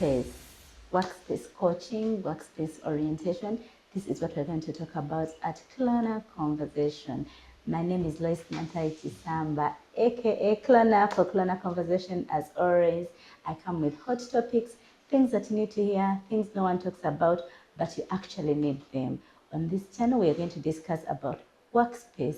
workspace coaching, workspace orientation. This is what we're going to talk about at Clona Conversation. My name is Lois Mantai Samba, aka Clona for Clona Conversation. As always, I come with hot topics, things that you need to hear, things no one talks about, but you actually need them. On this channel, we are going to discuss about workspace.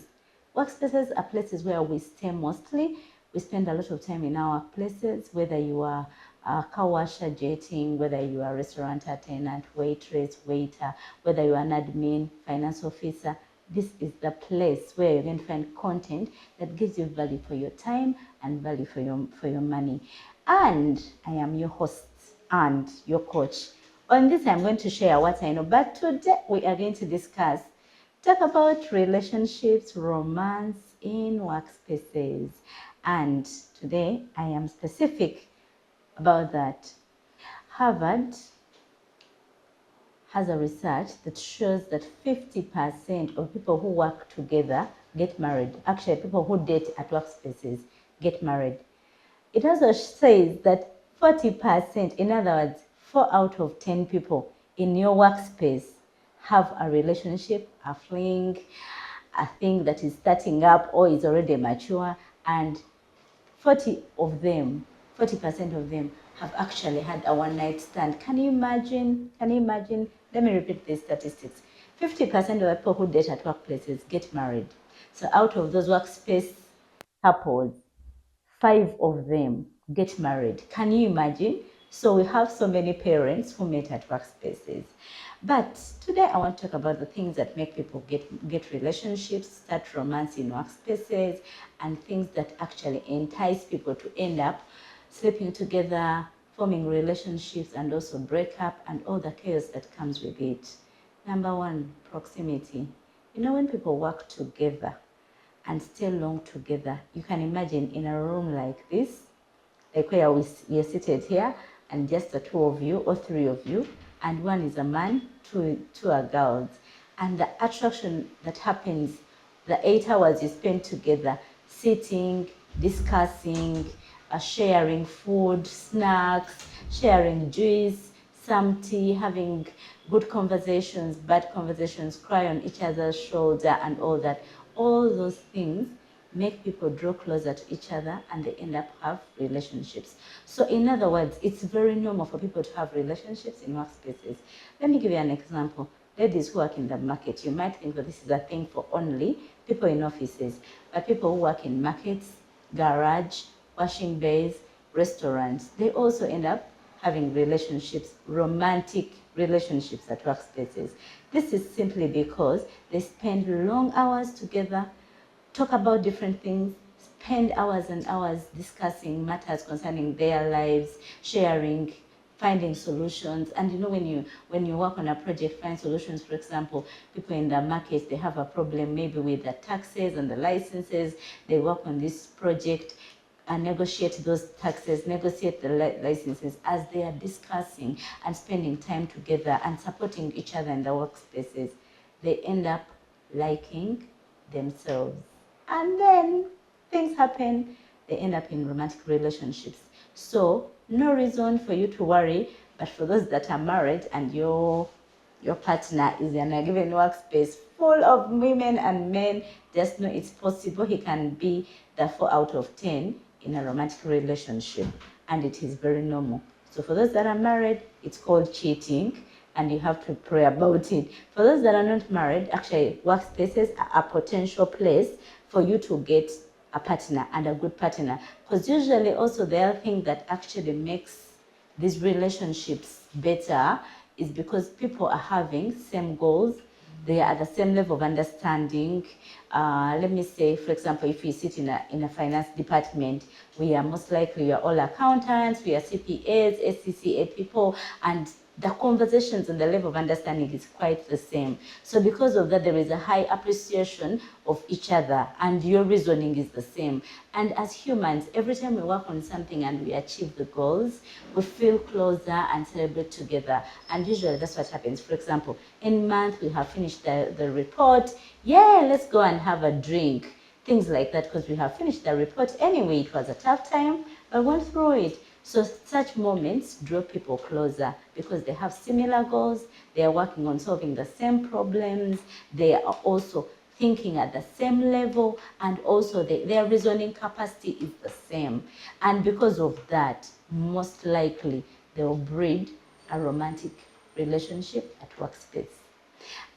Workspaces are places where we stay mostly. We spend a lot of time in our places, whether you are a car washer, jetting, whether you are a restaurant attendant, waitress, waiter, whether you are an admin, finance officer. This is the place where you're going to find content that gives you value for your time and value for your money. And I am your host and your coach. On this, I'm going to share what I know, but today we are going to talk about relationships, romance in workspaces. And today I am specific about that. Harvard has a research that shows that 50% of people who work together get married. Actually, people who date at workspaces get married. It also says that 40%, in other words, 4 out of 10 people in your workspace have a relationship, a fling, a thing that is starting up or is already mature, and 40% of them have actually had a one-night stand. Can you imagine? Let me repeat these statistics. 50% of the people who date at workplaces get married. So out of those workspace couples, 5 of them get married. Can you imagine? So we have so many parents who met at workspaces. But today I want to talk about the things that make people get relationships, start romance in workspaces, and things that actually entice people to end up sleeping together, forming relationships, and also break up, and all the chaos that comes with it. Number 1, proximity. You know, when people work together and stay long together, you can imagine in a room like this, like where we are seated here, and just the 2 of you or 3 of you, and 1 is a man, 2 are girls. And the attraction that happens, the 8 hours you spend together, sitting, discussing, sharing food, snacks, sharing juice, some tea, having good conversations, bad conversations, cry on each other's shoulder, and all that. All those things make people draw closer to each other, and they end up have relationships. So in other words, it's very normal for people to have relationships in workspaces. Let me give you an example. Ladies who work in the market, you might think that this is a thing for only people in offices, but people who work in markets, garage, washing bays, restaurants, they also end up having relationships, romantic relationships at workspaces. This is simply because they spend long hours together, talk about different things, spend hours and hours discussing matters concerning their lives, sharing, finding solutions. And you know, when you work on a project, find solutions. For example, people in the market, they have a problem maybe with the taxes and the licenses. They work on this project and negotiate those taxes, negotiate the licenses as they are discussing and spending time together and supporting each other in the workspaces. They end up liking themselves. And then things happen, they end up in romantic relationships. So no reason for you to worry, but for those that are married and your partner is in a given workspace full of women and men, just know it's possible he can be the 4 out of 10 in a romantic relationship, and it is very normal. So for those that are married, it's called cheating, and you have to pray about it. For those that are not married, actually, workspaces are a potential place for you to get a partner, and a good partner. Because usually also the other thing that actually makes these relationships better is because people are having same goals. They are at the same level of understanding. Let me say, for example, if you sit in a finance department, we are most likely, we are all accountants, we are CPAs, SCCA people, and the conversations and the level of understanding is quite the same. So because of that, there is a high appreciation of each other, and your reasoning is the same. And as humans, every time we work on something and we achieve the goals, we feel closer and celebrate together. And usually that's what happens. For example, in month, we have finished the report. Yeah, let's go and have a drink. Things like that, because we have finished the report anyway. It was a tough time, but went through it. So such moments draw people closer because they have similar goals, they are working on solving the same problems, they are also thinking at the same level, and also their reasoning capacity is the same. And because of that, most likely they will breed a romantic relationship at workspace.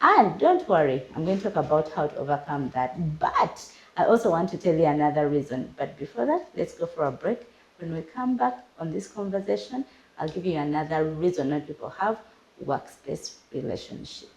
And don't worry, I'm going to talk about how to overcome that. But I also want to tell you another reason. But before that, let's go for a break. When we come back on this conversation, I'll give you another reason that people have workspace relationship.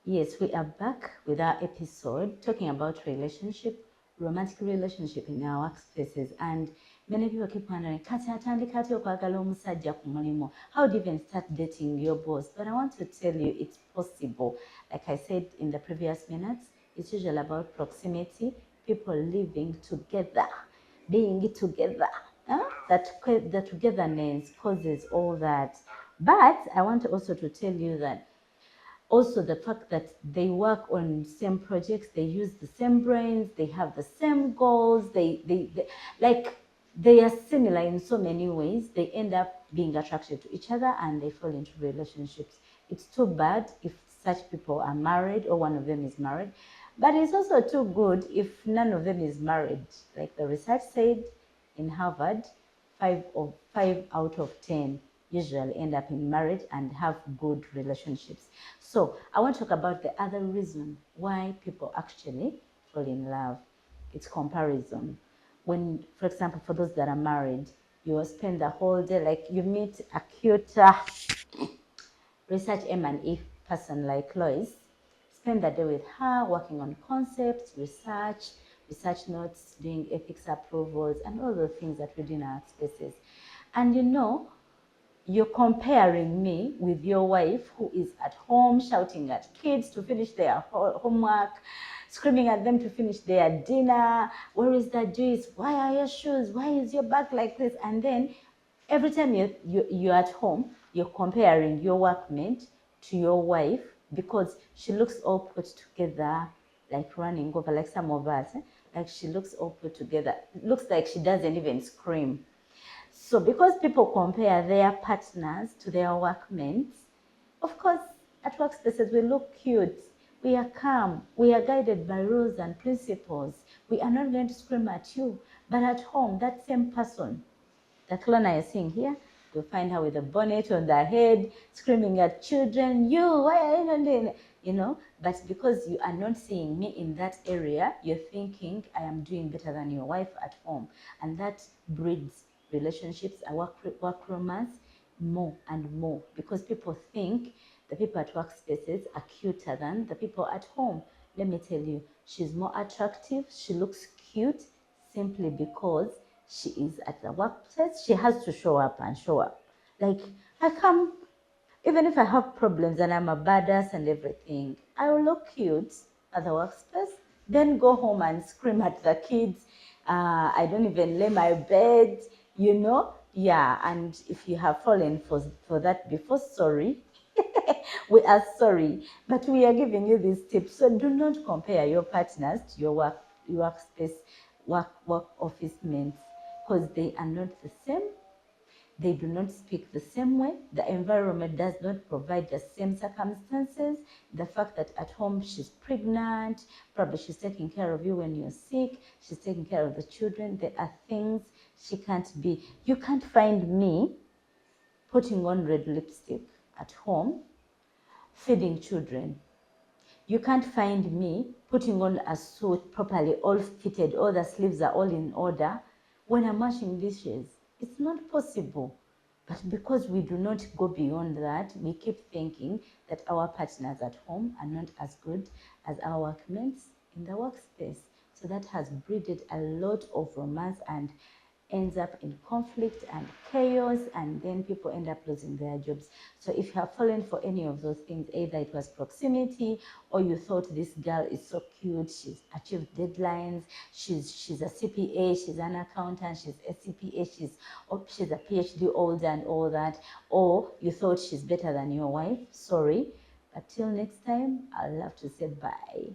Yes, we are back with our episode talking about romantic relationship in our workspaces. And many people keep wondering, how do you even start dating your boss? But I want to tell you it's possible. Like I said in the previous minutes, it's usually about proximity, people living together, being together. The togetherness causes all that. But I want also to tell you that also the fact that they work on same projects, they use the same brains, they have the same goals, they are similar in so many ways, they end up being attracted to each other and they fall into relationships. It's too bad if such people are married or one of them is married, but it's also too good if none of them is married. Like the research said in Harvard, 5 out of 10 usually end up in marriage and have good relationships. So I want to talk about the other reason why people actually fall in love. It's comparison. When, for example, for those that are married, you will spend the whole day, like you meet a cute research M&E person like Lois, spend the day with her working on concepts, research notes, doing ethics approvals, and all the things that we do in our spaces. And you're comparing me with your wife who is at home shouting at kids to finish their homework, screaming at them to finish their dinner. Where is that juice? Why are your shoes? Why is your back like this? And then every time you're at home, you're comparing your workmate to your wife because she looks all put together, like running over, like some of us, like she looks all put together. It looks like she doesn't even scream. So because people compare their partners to their workmates, of course, at workspaces we look cute, we are calm, we are guided by rules and principles. We are not going to scream at you. But at home, that same person, that Lorna is seeing here, you'll find her with a bonnet on the head, screaming at children, you, why are you not doing it? But because you are not seeing me in that area, you're thinking I am doing better than your wife at home. And that breeds relationships, a work romance, more and more, because people think the people at workspaces are cuter than the people at home. Let me tell you, she's more attractive, she looks cute simply because she is at the workplace. She has to show up and show up. Like, I come, even if I have problems and I'm a badass and everything, I will look cute at the workspace, then go home and scream at the kids. I don't even lay my bed, Yeah, and if you have fallen for that before, sorry. We are sorry, but we are giving you these tips. So do not compare your partners to your workspace, work office mates, because they are not the same. They do not speak the same way. The environment does not provide the same circumstances. The fact that at home she's pregnant, probably she's taking care of you when you're sick, she's taking care of the children. There are things she can't be. You can't find me putting on red lipstick at home, feeding children. You can't find me putting on a suit properly, all fitted, all the sleeves are all in order when I'm washing dishes. It's not possible. But because we do not go beyond that, we keep thinking that our partners at home are not as good as our workmates in the workspace. So that has breeded a lot of romance and ends up in conflict and chaos, and then people end up losing their jobs. So if you have fallen for any of those things, either it was proximity, or you thought this girl is so cute, she's achieved deadlines, she's a CPA, she's an accountant, she's a CPA, she's a PhD holder and all that, or you thought she's better than your wife, sorry. But till next time, I'd love to say bye.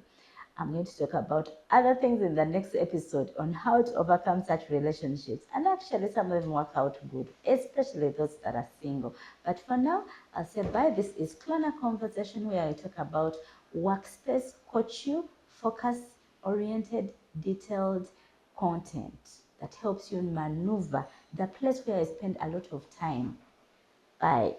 I'm going to talk about other things in the next episode on how to overcome such relationships. And actually, some of them work out good, especially those that are single. But for now, I'll say bye. This is Clona Conversation, where I talk about workspace coach you, focus-oriented, detailed content that helps you maneuver the place where I spend a lot of time. Bye.